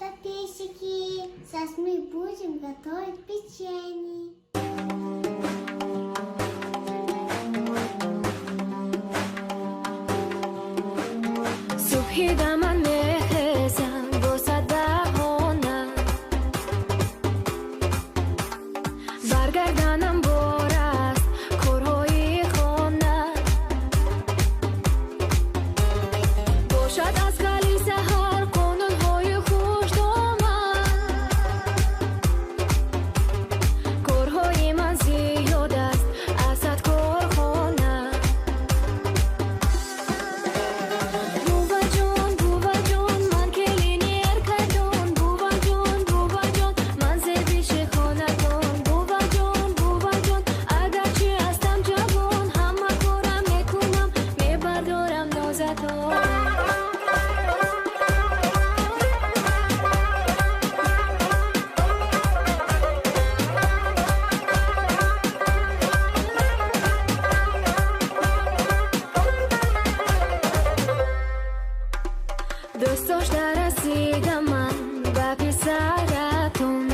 топесики. Сейчас мы будем готовить печенье. صبحی دمن مهزم بسد بهانم برگردنم بار است کارهای خانه باشد از گلی سحر قانونهای خوش دامن کارهای من زیاد است ازت کارخانه دوست داشته رسیدم من به پسرتون